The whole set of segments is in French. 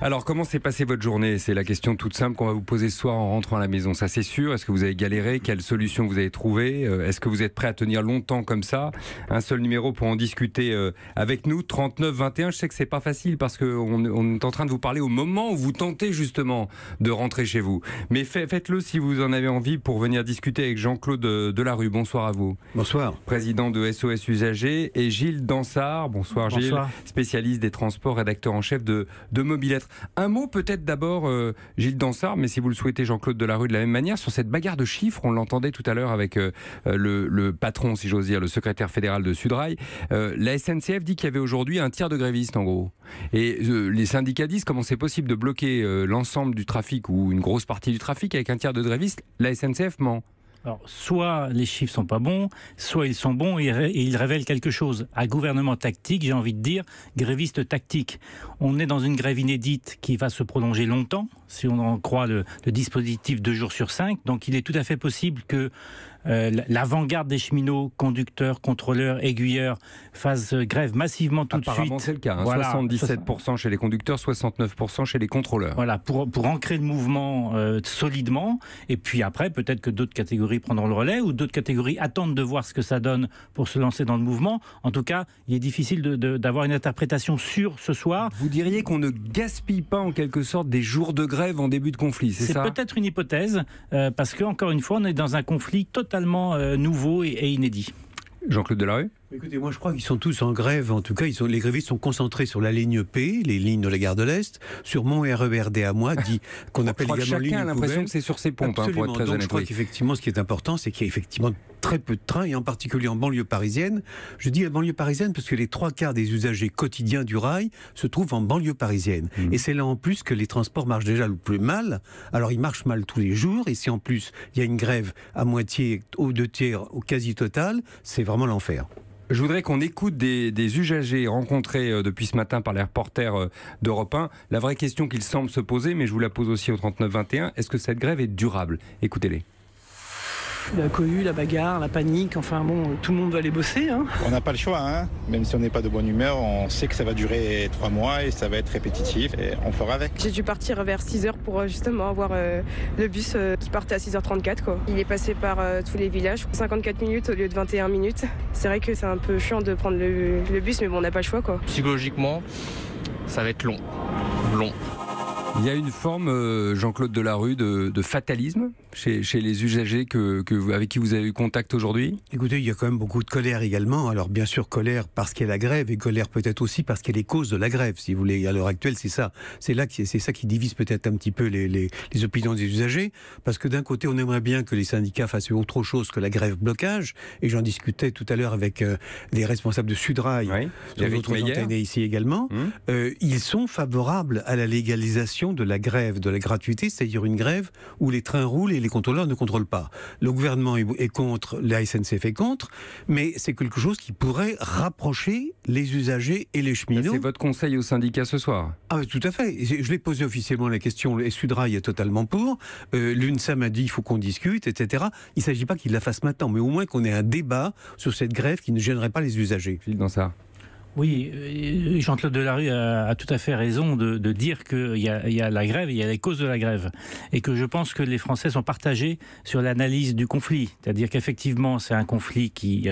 Alors, comment s'est passée votre journée? C'est la question toute simple qu'on va vous poser ce soir en rentrant à la maison. Ça, c'est sûr. Est-ce que vous avez galéré? Quelle solution vous avez trouvée? Est-ce que vous êtes prêt à tenir longtemps comme ça? Un seul numéro pour en discuter avec nous, 39 21. Je sais que c'est pas facile parce qu'on est en train de vous parler au moment où vous tentez justement de rentrer chez vous. Mais faites-le si vous en avez envie pour venir discuter avec Jean-Claude Delarue. Bonsoir à vous. Bonsoir. Président de SOS Usagers, et Gilles Dansart. Bonsoir Gilles. Bonsoir. Spécialiste des transports, rédacteur en chef de Mobilettre. Un mot peut-être d'abord, Gilles Dansart, mais si vous le souhaitez, Jean-Claude Delarue, de la même manière, sur cette bagarre de chiffres. On l'entendait tout à l'heure avec le patron, si j'ose dire, le secrétaire fédéral de Sudrail. La SNCF dit qu'il y avait aujourd'hui un tiers de grévistes, en gros. Et les syndicats disent comment c'est possible de bloquer l'ensemble du trafic ou une grosse partie du trafic avec un tiers de grévistes. La SNCF ment. Alors, soit les chiffres sont pas bons, soit ils sont bons et ils révèlent quelque chose. À gouvernement tactique, j'ai envie de dire, gréviste tactique. On est dans une grève inédite qui va se prolonger longtemps, si on en croit le dispositif 2 jours sur 5. Donc il est tout à fait possible que l'avant-garde des cheminots, conducteurs, contrôleurs, aiguilleurs, fassent grève massivement tout de suite. Apparemment c'est le cas, hein. Voilà, 77% chez les conducteurs, 69% chez les contrôleurs. Voilà, pour ancrer le mouvement solidement, et puis après peut-être que d'autres catégories prendront le relais, ou d'autres catégories attendent de voir ce que ça donne pour se lancer dans le mouvement. En tout cas, il est difficile d'avoir une interprétation sûre ce soir. Vous diriez qu'on ne gaspille pas en quelque sorte des jours de grève en début de conflit, c'est ça? C'est peut-être une hypothèse, parce que encore une fois, on est dans un conflit totalement nouveau et inédit. Jean-Claude Delarue? Écoutez, moi je crois qu'ils sont tous en grève. En tout cas, les grévistes sont concentrés sur la ligne P, les lignes de la gare de l'Est, sur mon RERD à moi, qu'on appelle également ligne chacun a l'impression que c'est sur ses pompes, pour être très donc honnête. je crois qu'effectivement, ce qui est important, c'est qu'il y a effectivement très peu de trains, et en particulier en banlieue parisienne. Je dis la banlieue parisienne parce que les 3/4 des usagers quotidiens du rail se trouvent en banlieue parisienne. Et c'est là en plus que les transports marchent déjà le plus mal. Alors ils marchent mal tous les jours, et si en plus il y a une grève à moitié, aux 2/3, au quasi total, c'est vraiment l'enfer. Je voudrais qu'on écoute des usagers rencontrés depuis ce matin par les reporters d'Europe 1. La vraie question qu'ils semblent se poser, mais je vous la pose aussi au 39-21, est-ce que cette grève est durable? Écoutez-les. La cohue, la bagarre, la panique, enfin bon, tout le monde va aller bosser. Hein. On n'a pas le choix, hein. Même si on n'est pas de bonne humeur, on sait que ça va durer 3 mois et ça va être répétitif et on fera avec. J'ai dû partir vers 6h pour justement avoir le bus qui partait à 6h34. Quoi. Il est passé par tous les villages, 54 minutes au lieu de 21 minutes. C'est vrai que c'est un peu chiant de prendre le bus, mais bon, on n'a pas le choix. Quoi. Psychologiquement, ça va être long. Il y a une forme, Jean-Claude Delarue, de fatalisme chez les usagers avec qui vous avez eu contact aujourd'hui? Écoutez, il y a quand même beaucoup de colère également. Alors bien sûr, colère parce qu'il y a la grève, et colère peut-être aussi parce qu'il y a les causes de la grève, si vous voulez. À l'heure actuelle, c'est ça. C'est ça qui divise peut-être un petit peu les opinions des usagers. Parce que d'un côté, on aimerait bien que les syndicats fassent autre chose que la grève blocage. Et j'en discutais tout à l'heure avec les responsables de Sudrail, avec d'autres antennes ici également. Ils sont favorables à la légalisation de la grève, de la gratuité, c'est-à-dire une grève où les trains roulent et les contrôleurs ne contrôlent pas. Le gouvernement est contre, la SNCF est contre, mais c'est quelque chose qui pourrait rapprocher les usagers et les cheminots. C'est votre conseil au syndicat ce soir? Ah, tout à fait. Je l'ai posé officiellement la question, et Sudrail est totalement pour. L'UNSAM a dit il faut qu'on discute, etc. Il ne s'agit pas qu'il la fasse maintenant, mais au moins qu'on ait un débat sur cette grève qui ne gênerait pas les usagers. Gilles Dansart. Oui, Jean-Claude Delarue a tout à fait raison de dire qu'il y a la grève, il y a les causes de la grève. Et que je pense que les Français sont partagés sur l'analyse du conflit. C'est-à-dire qu'effectivement, c'est un conflit qui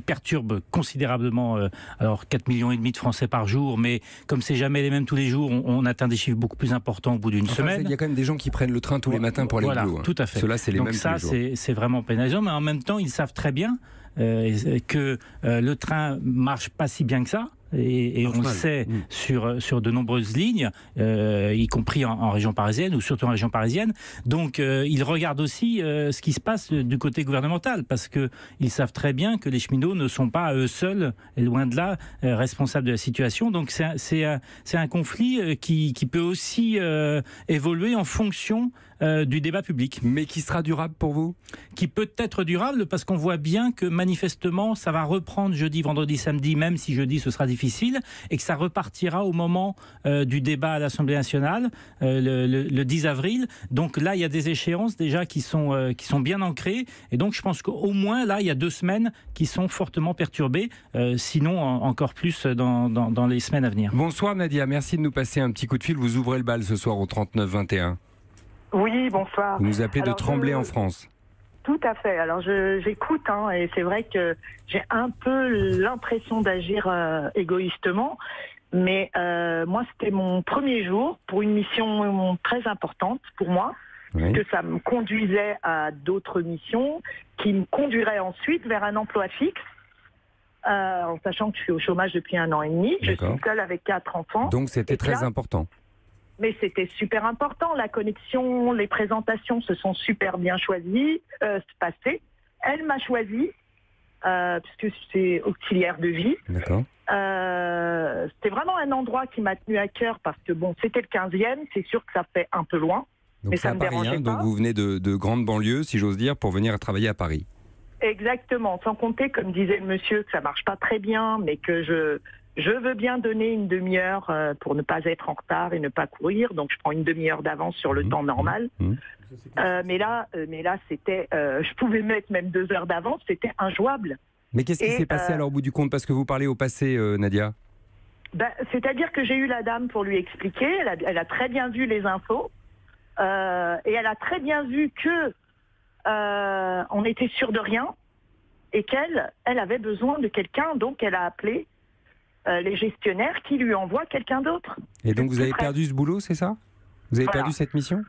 perturbe considérablement, alors 4,5 millions de Français par jour, mais comme c'est jamais les mêmes tous les jours, on atteint des chiffres beaucoup plus importants au bout d'une semaine. Il y a quand même des gens qui prennent le train tous les matins pour aller au boulot. Tout à fait. Ceux-là, c'est les mêmes tous les jours. Donc ça, c'est vraiment pénalisant, mais en même temps, ils savent très bien que le train marche pas si bien que ça. Et on le sait sur de nombreuses lignes, y compris en région parisienne ou surtout en région parisienne. Donc ils regardent aussi ce qui se passe du côté gouvernemental, parce qu'ils savent très bien que les cheminots ne sont pas eux seuls, et loin de là, responsables de la situation. Donc c'est un conflit qui peut aussi évoluer en fonction du débat public. Mais qui sera durable pour vous? Qui peut être durable parce qu'on voit bien que manifestement ça va reprendre jeudi, vendredi, samedi, même si jeudi ce sera difficile difficile et que ça repartira au moment du débat à l'Assemblée nationale le 10 avril. Donc là, il y a des échéances déjà qui sont bien ancrées. Et donc, je pense qu'au moins, là, il y a 2 semaines qui sont fortement perturbées, sinon encore plus dans les semaines à venir. Bonsoir Nadia, merci de nous passer un petit coup de fil. Vous ouvrez le bal ce soir au 39-21. Oui, bonsoir. Vous nous appelez de Tremblay en France. Tout à fait. Alors j'écoute, et c'est vrai que j'ai un peu l'impression d'agir égoïstement, mais moi c'était mon premier jour pour une mission très importante pour moi, Oui. que ça me conduisait à d'autres missions, qui me conduiraient ensuite vers un emploi fixe, en sachant que je suis au chômage depuis 1 an et demi. Je suis seule avec 4 enfants. Donc c'était très important. Mais c'était super important. La connexion, les présentations se sont super bien passées. Elle m'a choisi, puisque c'est auxiliaire de vie. D'accord. C'était vraiment un endroit qui m'a tenu à cœur parce que bon, c'était le 15e. C'est sûr que ça fait un peu loin. Donc mais ça ça n'a me pas rien. dérangeait pas. Donc vous venez de grande banlieue, si j'ose dire, pour venir travailler à Paris. Exactement. Sans compter, comme disait le monsieur, que ça marche pas très bien, mais que je veux bien donner une demi-heure pour ne pas être en retard et ne pas courir. Donc, je prends une demi-heure d'avance sur le temps normal. Mais là, c'était, je pouvais mettre même 2 heures d'avance. C'était injouable. Mais qu'est-ce qui s'est passé alors au bout du compte? Parce que vous parlez au passé, Nadia. C'est-à-dire que j'ai eu la dame pour lui expliquer. Elle a très bien vu les infos. Et elle a très bien vu que on était sûr de rien et qu'elle avait besoin de quelqu'un. Donc, elle a appelé les gestionnaires qui lui envoient quelqu'un d'autre. Et donc vous avez perdu ce boulot, c'est ça? Vous avez perdu cette mission?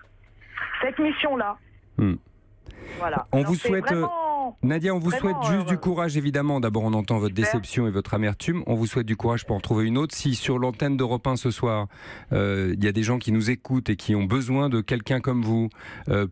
Cette mission-là. Voilà. On vous souhaite, Nadia, on vous souhaite juste du courage, évidemment. D'abord, on entend votre déception et votre amertume. On vous souhaite du courage pour en trouver une autre. Si sur l'antenne d'Europe 1 ce soir, il y a des gens qui nous écoutent et qui ont besoin de quelqu'un comme vous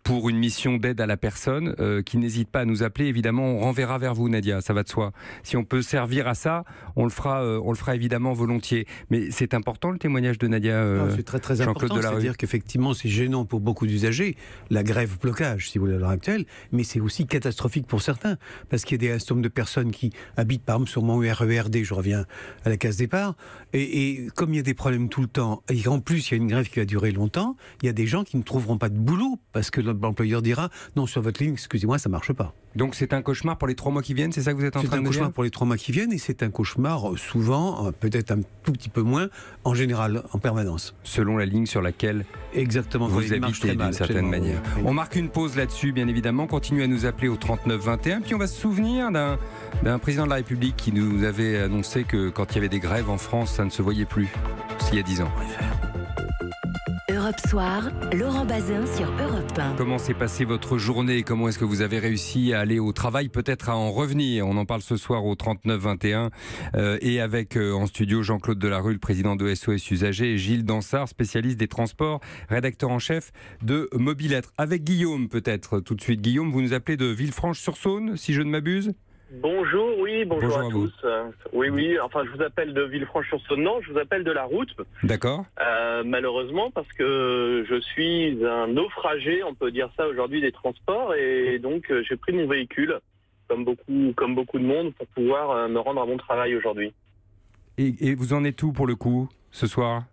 pour une mission d'aide à la personne, qui n'hésitent pas à nous appeler. Évidemment, on renverra vers vous, Nadia, ça va de soi. Si on peut servir à ça, on le fera évidemment volontiers. Mais c'est important, le témoignage de Nadia. C'est très très important. C'est-à-dire qu'effectivement, c'est gênant pour beaucoup d'usagers, la grève-blocage, si vous voulez, à l'heure actuelle, mais c'est aussi catastrophique pour certains, parce qu'il y a des certain nombre de personnes qui habitent par exemple sur mon RERD, je reviens à la case départ, et comme il y a des problèmes tout le temps, et en plus il y a une grève qui va durer longtemps, il y a des gens qui ne trouveront pas de boulot, parce que l'employeur dira, non, sur votre ligne, excusez-moi, ça ne marche pas. Donc c'est un cauchemar pour les 3 mois qui viennent, c'est ça que vous êtes en train de dire? C'est un cauchemar pour les 3 mois qui viennent, et c'est un cauchemar souvent, peut-être un tout petit peu moins, en général, en permanence. Selon la ligne sur laquelle vous habitez d'une certaine manière. Oui. On marque une pause là-dessus, bien évidemment. Continuez à nous appeler au 39-21. Puis on va se souvenir d'un président de la République qui nous avait annoncé que quand il y avait des grèves en France, ça ne se voyait plus. C'était il y a 10 ans. Europe Soir, Laurent Bazin sur Europe 1. Comment s'est passée votre journée? Comment est-ce que vous avez réussi à aller au travail, peut-être à en revenir? On en parle ce soir au 39-21 et avec en studio Jean-Claude Delarue, le président de SOS Usagers, et Gilles Dansart, spécialiste des transports, rédacteur en chef de Mobilettre. Avec Guillaume peut-être tout de suite. Guillaume, vous nous appelez de Villefranche-sur-Saône, si je ne m'abuse? Bonjour, oui, bonjour à tous. Oui, enfin je vous appelle de Villefranche-sur-Saône, non, je vous appelle de la route. D'accord. Malheureusement parce que je suis un naufragé, on peut dire ça aujourd'hui, des transports, et donc j'ai pris mon véhicule, comme beaucoup de monde, pour pouvoir me rendre à mon travail aujourd'hui. Et vous en êtes où pour le coup, ce soir?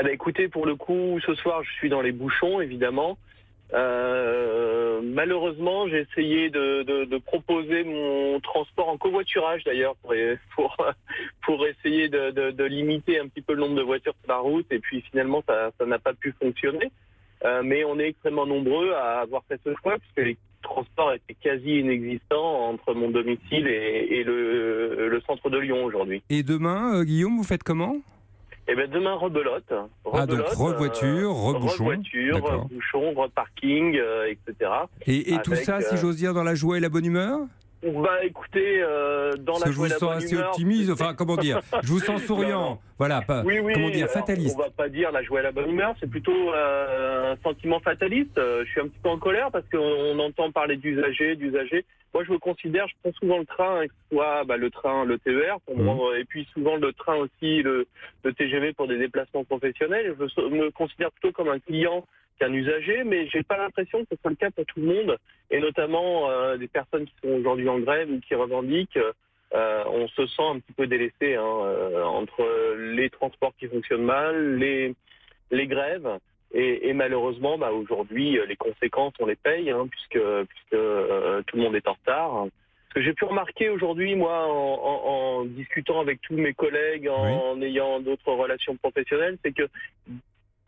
Écoutez, pour le coup, ce soir je suis dans les bouchons, évidemment. Malheureusement, j'ai essayé de proposer mon transport en covoiturage d'ailleurs pour essayer de limiter un petit peu le nombre de voitures sur la route, et puis finalement ça n'a pas pu fonctionner. Mais on est extrêmement nombreux à avoir fait ce choix puisque les transports étaient quasi inexistants entre mon domicile et le centre de Lyon aujourd'hui. Et demain, Guillaume, vous faites comment? Eh bien, demain, rebelote. Donc revoiture, rebouchon. Revoiture, rebouchon, reparking, etc. Et tout ça, si j'ose dire, dans la joie et la bonne humeur? Écoutez, dans la joie et la bonne humeur... Je vous sens assez optimiste, enfin, comment dire, je vous sens souriant, voilà, comment dire, fataliste. On va pas dire la joie et la bonne humeur, c'est plutôt un sentiment fataliste. Je suis un petit peu en colère parce qu'on entend parler d'usagers. Moi, je me considère, je prends souvent le train, que ce soit le train, le TER, et puis souvent le train aussi, le TGV pour des déplacements professionnels. Je me considère plutôt comme un client qu'un usager, mais j'ai pas l'impression que ce soit le cas pour tout le monde, et notamment des personnes qui sont aujourd'hui en grève ou qui revendiquent. on se sent un petit peu délaissé entre les transports qui fonctionnent mal, les grèves. Et malheureusement, aujourd'hui, les conséquences, on les paye, puisque tout le monde est en retard. Ce que j'ai pu remarquer aujourd'hui, moi, en discutant avec tous mes collègues, en ayant d'autres relations professionnelles, c'est que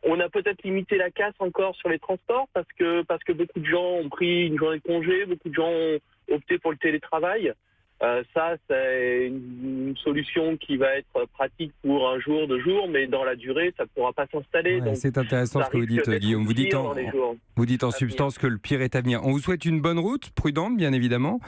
on a peut-être limité la casse encore sur les transports parce que beaucoup de gens ont pris une journée de congé, beaucoup de gens ont opté pour le télétravail. Ça, c'est une solution qui va être pratique pour un jour, 2 jours, mais dans la durée, ça ne pourra pas s'installer. Ouais, c'est intéressant ce que vous dites, Guillaume. Vous dites en substance que le pire est à venir. On vous souhaite une bonne route, prudente, bien évidemment.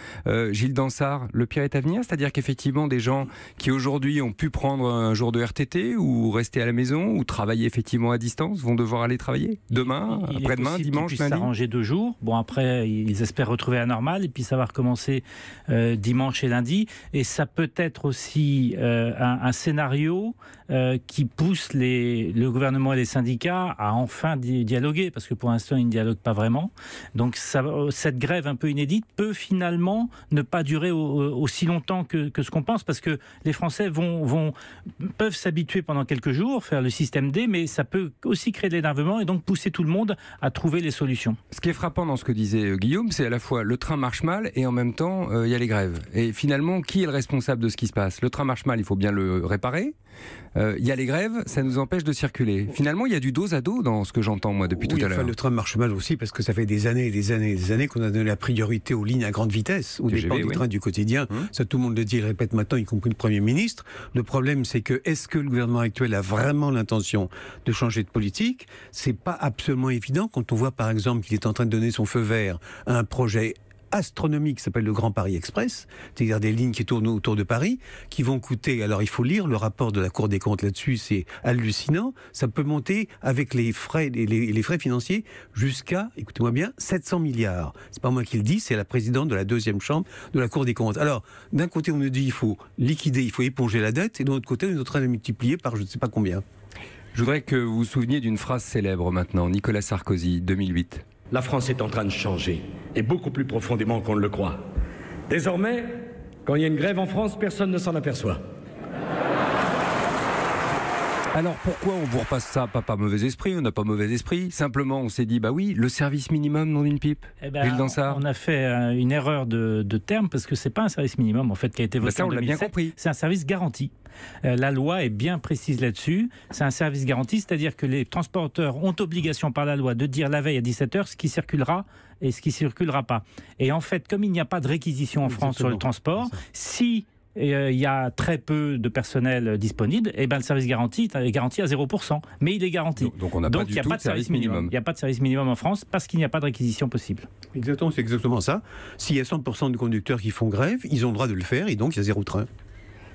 Gilles Dansart, le pire est à venir, c'est-à-dire qu'effectivement, des gens qui aujourd'hui ont pu prendre un jour de RTT ou rester à la maison ou travailler effectivement à distance vont devoir aller travailler demain, après-demain, dimanche, lundi. S'arranger 2 jours. Bon, après, ils espèrent retrouver la normale et puis ça va recommencer dimanche et lundi. Et ça peut être aussi un scénario qui pousse le gouvernement et les syndicats à enfin dialoguer, parce que pour l'instant, ils ne dialoguent pas vraiment. Donc cette grève un peu inédite peut finalement ne pas durer aussi longtemps que ce qu'on pense, parce que les Français peuvent s'habituer pendant quelques jours, faire le système D, mais ça peut aussi créer de l'énervement et donc pousser tout le monde à trouver les solutions. Ce qui est frappant dans ce que disait Guillaume, c'est à la fois le train marche mal et en même temps, il y a les grèves. Et finalement, qui est le responsable de ce qui se passe ? Le train marche mal, il faut bien le réparer. Il y a les grèves, ça nous empêche de circuler. Finalement, il y a du dos à dos dans ce que j'entends, moi, depuis tout à l'heure. Le train marche mal aussi parce que ça fait des années et des années et des années qu'on a donné la priorité aux lignes à grande vitesse, au départ des trains du quotidien. Ça, tout le monde le dit, il le répète maintenant, y compris le Premier ministre. Le problème, c'est que est-ce que le gouvernement actuel a vraiment l'intention de changer de politique ? C'est pas absolument évident quand on voit, par exemple, qu'il est en train de donner son feu vert à un projet astronomique qui s'appelle le Grand Paris Express, c'est-à-dire des lignes qui tournent autour de Paris, qui vont coûter, alors il faut lire le rapport de la Cour des comptes là-dessus, c'est hallucinant, ça peut monter avec les frais financiers jusqu'à, écoutez-moi bien, 700 milliards. C'est pas moi qui le dis, c'est la présidente de la 2e chambre de la Cour des comptes. Alors, d'un côté on nous dit il faut liquider, il faut éponger la dette, et de l'autre côté on est en train de multiplier par je ne sais pas combien. Je voudrais que vous vous souveniez d'une phrase célèbre maintenant, Nicolas Sarkozy, 2008. La France est en train de changer, et beaucoup plus profondément qu'on ne le croit. Désormais, quand il y a une grève en France, personne ne s'en aperçoit. Alors pourquoi on vous repasse ça ? Pas mauvais esprit, on n'a pas mauvais esprit. Simplement, on s'est dit, bah oui, le service minimum, non d'une pipe. Gilles Dansart. On a fait une erreur de terme, parce que c'est pas un service minimum en fait qui a été voté en 2007. Bien compris. C'est un service garanti. La loi est bien précise là-dessus. C'est un service garanti, c'est-à-dire que les transporteurs ont obligation par la loi de dire la veille à 17h ce qui circulera et ce qui ne circulera pas. Et en fait, comme il n'y a pas de réquisition en France sur le transport, si il y a très peu de personnel disponible, et le service garanti est garanti à 0%, mais il est garanti. Donc on n'a pas du tout de service minimum. Il n'y a pas de service minimum en France parce qu'il n'y a pas de réquisition possible. Exactement, c'est exactement ça. S'il y a 100% de conducteurs qui font grève, ils ont le droit de le faire et donc il y a 0 train.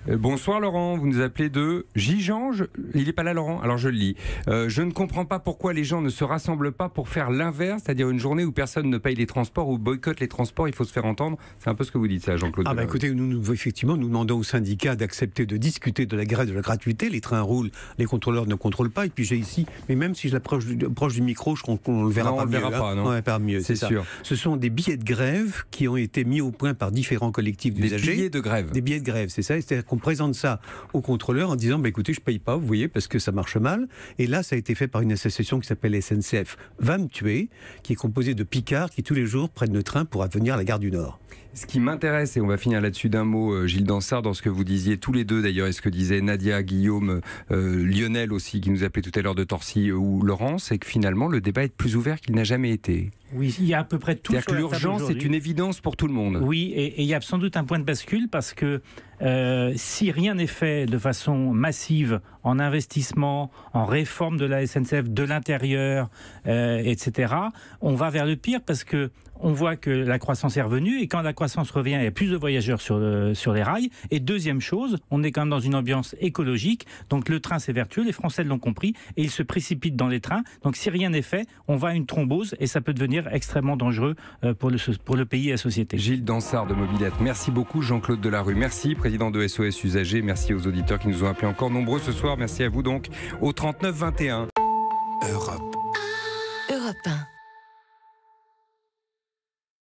Bonsoir Laurent, vous nous appelez de Gigange. Il n'est pas là Laurent, alors je le lis. Je ne comprends pas pourquoi les gens ne se rassemblent pas pour faire l'inverse, c'est-à-dire une journée où personne ne paye les transports ou boycotte les transports, il faut se faire entendre. C'est un peu ce que vous dites ça, Jean-Claude. Écoutez, effectivement, nous demandons aux syndicats d'accepter de discuter de la grève de la gratuité. Les trains roulent, les contrôleurs ne contrôlent pas. Et puis j'ai ici, mais même si je l'approche du micro, je crois qu'on le verra non, pas on mieux. Le verra pas, non. On ne verra pas mieux, c'est sûr. Ce sont des billets de grève qui ont été mis au point par différents collectifs d'usagers. Des billets de grève. Des billets de grève, c'est ça. C'est-à-dire qu'on présente ça au contrôleur en disant écoutez, je ne paye pas, vous voyez, parce que ça marche mal. Et là, ça a été fait par une association qui s'appelle SNCF Va me tuer, qui est composée de picards qui tous les jours prennent le train pour venir à la gare du Nord. Ce qui m'intéresse, et on va finir là-dessus d'un mot, Gilles Dansart, dans ce que vous disiez tous les deux d'ailleurs, et ce que disaient Nadia, Guillaume, Lionel aussi, qui nous appelait tout à l'heure de Torcy, ou Laurent, c'est que finalement le débat est plus ouvert qu'il n'a jamais été. Oui, il y a à peu près tout. C'est-à-dire que l'urgence est une évidence pour tout le monde. Oui, et il y a sans doute un point de bascule parce que si rien n'est fait de façon massive en investissement, en réforme de la SNCF, de l'intérieur, etc., on va vers le pire parce que on voit que la croissance est revenue et quand la croissance revient, il y a plus de voyageurs sur les rails. Et deuxième chose, on est quand même dans une ambiance écologique, donc le train c'est vertueux, les Français l'ont compris et ils se précipitent dans les trains. Donc si rien n'est fait, on va à une thrombose et ça peut devenir extrêmement dangereux pour le pays et la société. Gilles Dansart de Mobilette, merci beaucoup. Jean-Claude Delarue, merci, président de SOS Usagers, merci aux auditeurs qui nous ont appelés encore nombreux ce soir, merci à vous donc au 39 21. Europe 1.